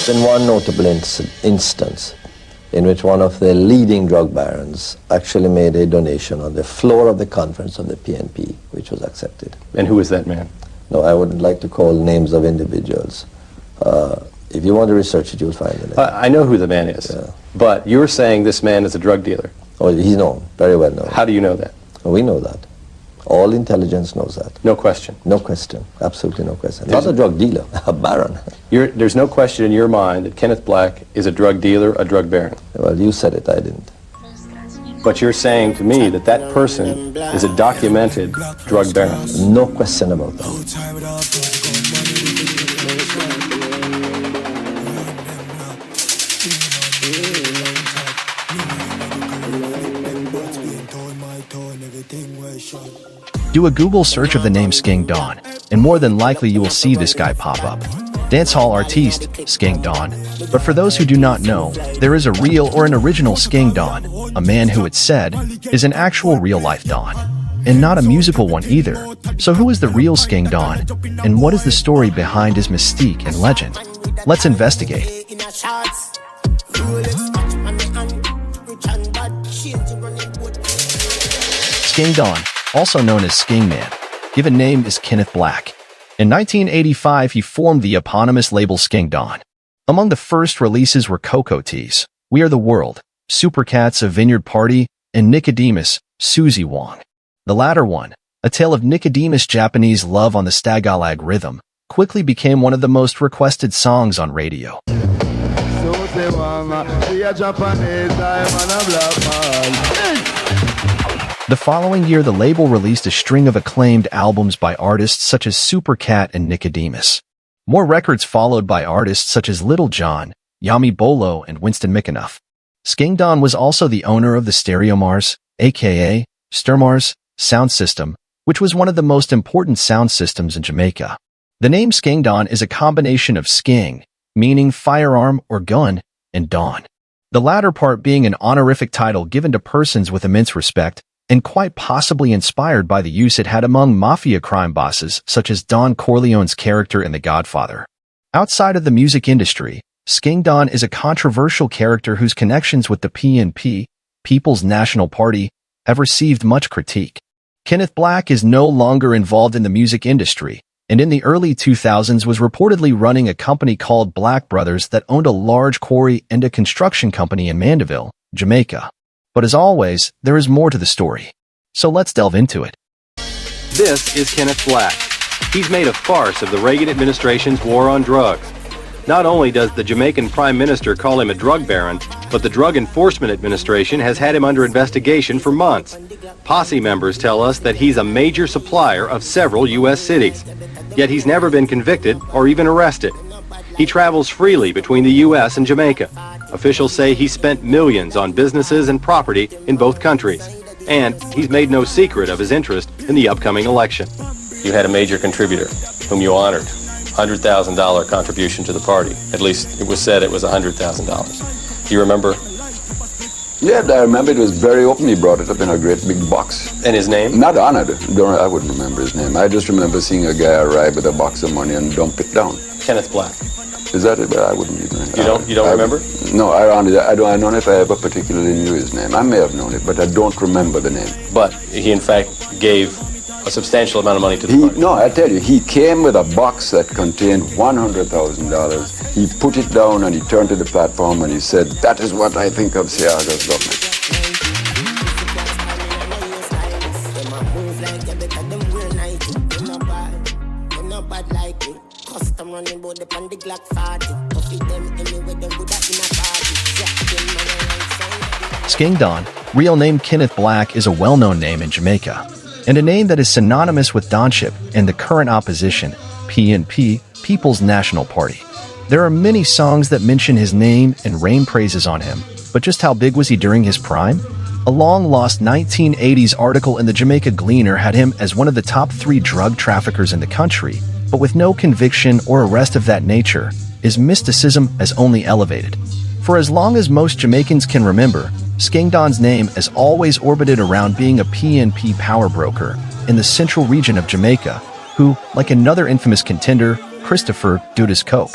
been one notable instance in which one of the leading drug barons actually made a donation on the floor of the conference of the PNP, which was accepted. And who is that man? No, I wouldn't like to call names of individuals. If you want to research it, you'll find it. I know who the man is, but you're saying this man is a drug dealer. Oh, he's known, very well known. How do you know that? We know that. All intelligence knows that. No question. No question. Absolutely no question. Not a drug dealer, a baron. There's no question in your mind that Kenneth Black is a drug dealer, a drug baron. Well, you said it, I didn't. But you're saying to me that that person is a documented drug baron. No question about that. Do a Google search of the name Skeng Don, and more than likely you will see this guy pop up. Dancehall artiste, Skeng Don. But for those who do not know, there is a real or an original Skeng Don, a man who it's said is an actual real-life Don. And not a musical one either. So who is the real Skeng Don, and what is the story behind his mystique and legend? Let's investigate. Skeng Don, also known as Skeng Man, given name is Kenneth Black. In 1985, he formed the eponymous label Skeng Don. Among the first releases were Cocoa Teas, We Are the World, Supercats, A Vineyard Party, and Nicodemus, Susie Wong. The latter one, a tale of Nicodemus' Japanese love on the Stagalag rhythm, quickly became one of the most requested songs on radio. The following year, the label released a string of acclaimed albums by artists such as Supercat and Nicodemus. More records followed by artists such as Little John, Yami Bolo, and Winston McAnuff. Skeng Don was also the owner of the Stereomars, aka Sturmars, sound system, which was one of the most important sound systems in Jamaica. The name Skeng Don is a combination of skeng, meaning firearm or gun, and Don. The latter part being an honorific title given to persons with immense respect, and quite possibly inspired by the use it had among mafia crime bosses such as Don Corleone's character in The Godfather. Outside of the music industry, Skeng Don is a controversial character whose connections with the PNP, People's National Party, have received much critique. Kenneth Black is no longer involved in the music industry, and in the early 2000s was reportedly running a company called Black Brothers that owned a large quarry and a construction company in Mandeville, Jamaica. But as always, there is more to the story. So let's delve into it. This is Kenneth Black. He's made a farce of the Reagan administration's war on drugs. Not only does the Jamaican Prime Minister call him a drug baron, but the Drug Enforcement Administration has had him under investigation for months. Posse members tell us that he's a major supplier of several U.S. cities. Yet he's never been convicted or even arrested. He travels freely between the U.S. and Jamaica. Officials say he spent millions on businesses and property in both countries. And he's made no secret of his interest in the upcoming election. You had a major contributor whom you honored. $100,000 contribution to the party. At least it was said it was $100,000. Do you remember? Yeah, I remember. It was very open. He brought it up in a great big box. And his name? Not honored. I wouldn't remember his name. I just remember seeing a guy arrive with a box of money and dump it down. Kenneth Black. Is that it? I wouldn't even. You don't remember? No, I don't know if I ever particularly knew his name. I may have known it, but I don't remember the name. But he in fact gave a substantial amount of money to the party. No, I tell you, he came with a box that contained $100,000. He put it down and he turned to the platform and he said, "That is what I think of Seaga's government." Skeng Don, real name Kenneth Black, is a well-known name in Jamaica, and a name that is synonymous with Donship and the current opposition, PNP, People's National Party. There are many songs that mention his name and rain praises on him, but just how big was he during his prime? A long-lost 1980s article in the Jamaica Gleaner had him as one of the top 3 drug traffickers in the country, but with no conviction or arrest of that nature, his mysticism has only elevated. For as long as most Jamaicans can remember, Skeng Don's name has always orbited around being a PNP power broker in the central region of Jamaica, who, like another infamous contender, Christopher Dudas Coke.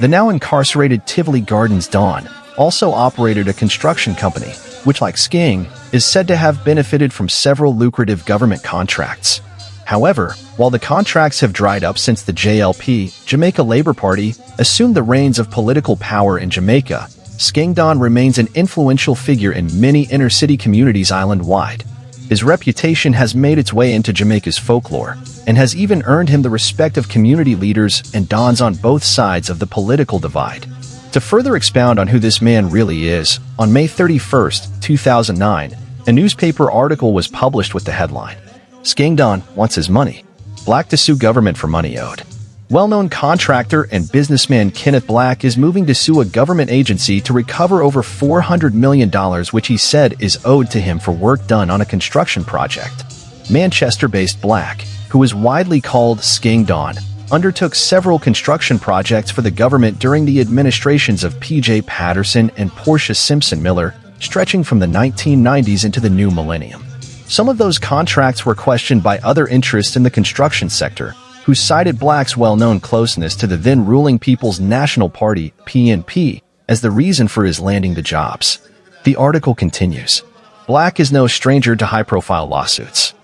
The now incarcerated Tivoli Gardens Don also operated a construction company, which, like Skeng, is said to have benefited from several lucrative government contracts. However, while the contracts have dried up since the JLP, Jamaica Labour Party, assumed the reins of political power in Jamaica, Skeng Don remains an influential figure in many inner-city communities island-wide. His reputation has made its way into Jamaica's folklore, and has even earned him the respect of community leaders and dons on both sides of the political divide. To further expound on who this man really is, on May 31, 2009, a newspaper article was published with the headline, "Skeng Don wants his money. Black to sue government for money owed." Well-known contractor and businessman Kenneth Black is moving to sue a government agency to recover over $400 million which he said is owed to him for work done on a construction project. Manchester-based Black, who is widely called Skeng Don, undertook several construction projects for the government during the administrations of P.J. Patterson and Portia Simpson Miller, stretching from the 1990s into the new millennium. Some of those contracts were questioned by other interests in the construction sector, who cited Black's well-known closeness to the then-ruling People's National Party, PNP, as the reason for his landing the jobs. The article continues. Black is no stranger to high-profile lawsuits,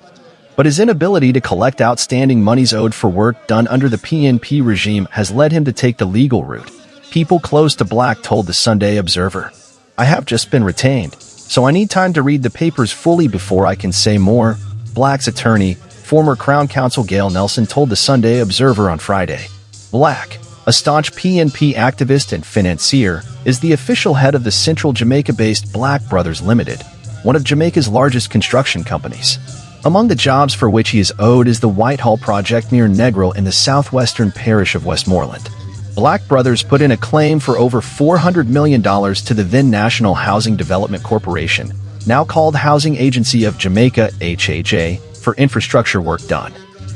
but his inability to collect outstanding monies owed for work done under the PNP regime has led him to take the legal route. People close to Black told the Sunday Observer. "I have just been retained, so I need time to read the papers fully before I can say more," Black's attorney, former Crown Counsel Gail Nelson, told the Sunday Observer on Friday. Black, a staunch PNP activist and financier, is the official head of the Central Jamaica-based Black Brothers Limited, one of Jamaica's largest construction companies. Among the jobs for which he is owed is the Whitehall project near Negril in the southwestern parish of Westmoreland. Black Brothers put in a claim for over $400 million to the then National Housing Development Corporation, now called Housing Agency of Jamaica, HHA, for infrastructure work done.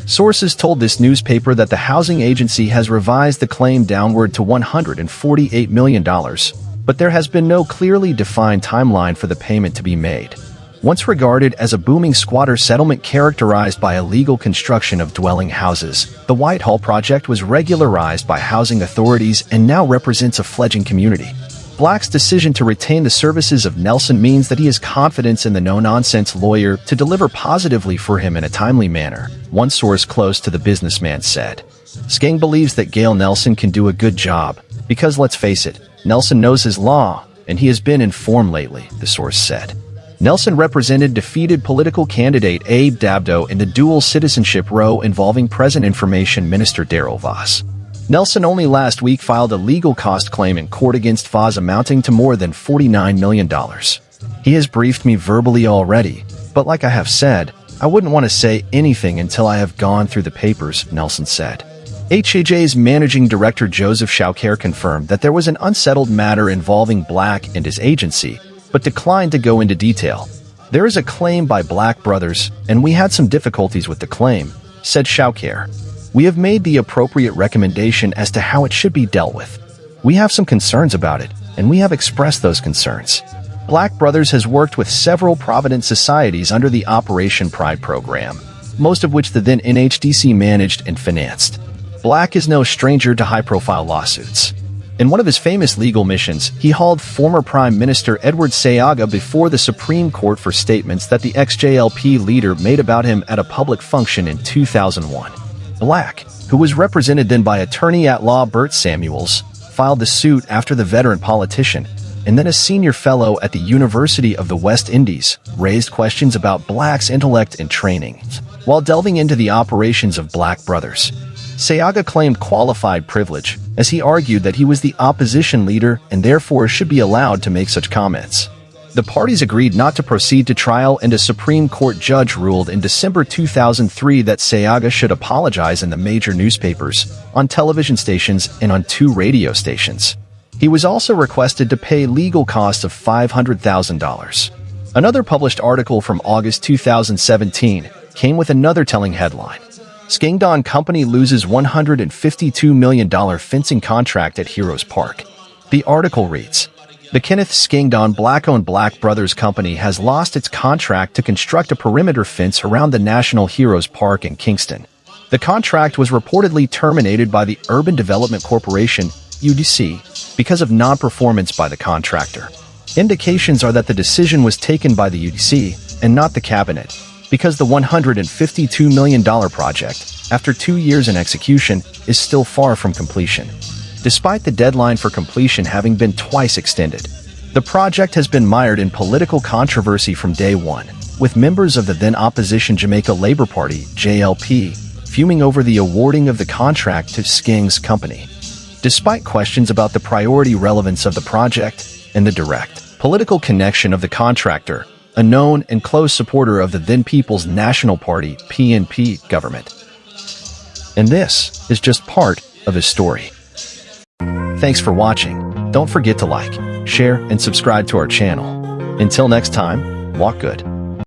Sources told this newspaper that the housing agency has revised the claim downward to $148 million, but there has been no clearly defined timeline for the payment to be made. Once regarded as a booming squatter settlement characterized by illegal construction of dwelling houses, the Whitehall project was regularized by housing authorities and now represents a fledgling community. Black's decision to retain the services of Nelson means that he has confidence in the no-nonsense lawyer to deliver positively for him in a timely manner, one source close to the businessman said. Skeng believes that Gail Nelson can do a good job, because let's face it, Nelson knows his law, and he has been in form lately, the source said. Nelson represented defeated political candidate Abe Dabdo in the dual citizenship row involving present information minister Darrell Voss. Nelson only last week filed a legal cost claim in court against Voss amounting to more than $49 million. He has briefed me verbally already, but like I have said, I wouldn't want to say anything until I have gone through the papers, Nelson said. HHA's managing director Joseph Schauker confirmed that there was an unsettled matter involving Black and his agency, but declined to go into detail. There is a claim by Black Brothers, and we had some difficulties with the claim, said Schauker. We have made the appropriate recommendation as to how it should be dealt with. We have some concerns about it, and we have expressed those concerns. Black Brothers has worked with several Provident societies under the Operation Pride program, most of which the then NHDC managed and financed. Black is no stranger to high-profile lawsuits. In one of his famous legal missions, he hauled former Prime Minister Edward Seaga before the Supreme Court for statements that the ex-JLP leader made about him at a public function in 2001. Black, who was represented then by attorney-at-law Bert Samuels, filed the suit after the veteran politician, and then a senior fellow at the University of the West Indies, raised questions about Black's intellect and training. While delving into the operations of Black Brothers, Seaga claimed qualified privilege, as he argued that he was the opposition leader and therefore should be allowed to make such comments. The parties agreed not to proceed to trial, and a Supreme Court judge ruled in December 2003 that Seaga should apologize in the major newspapers, on television stations, and on 2 radio stations. He was also requested to pay legal costs of $500,000. Another published article from August 2017 came with another telling headline. Skeng Don Company loses $152 million fencing contract at Heroes Park. The article reads, the Kenneth Skeng Don Black-owned Black Brothers Company has lost its contract to construct a perimeter fence around the National Heroes Park in Kingston. The contract was reportedly terminated by the Urban Development Corporation, UDC because of non-performance by the contractor. Indications are that the decision was taken by the UDC and not the cabinet, because the $152 million project, after 2 years in execution, is still far from completion. Despite the deadline for completion having been twice extended, the project has been mired in political controversy from day one, with members of the then-opposition Jamaica Labour Party, JLP, fuming over the awarding of the contract to Skeng's company. Despite questions about the priority relevance of the project and the direct political connection of the contractor, a known and close supporter of the then People's National Party, PNP, government. And this is just part of his story. Thanks for watching. Don't forget to like, share, and subscribe to our channel. Until next time, walk good.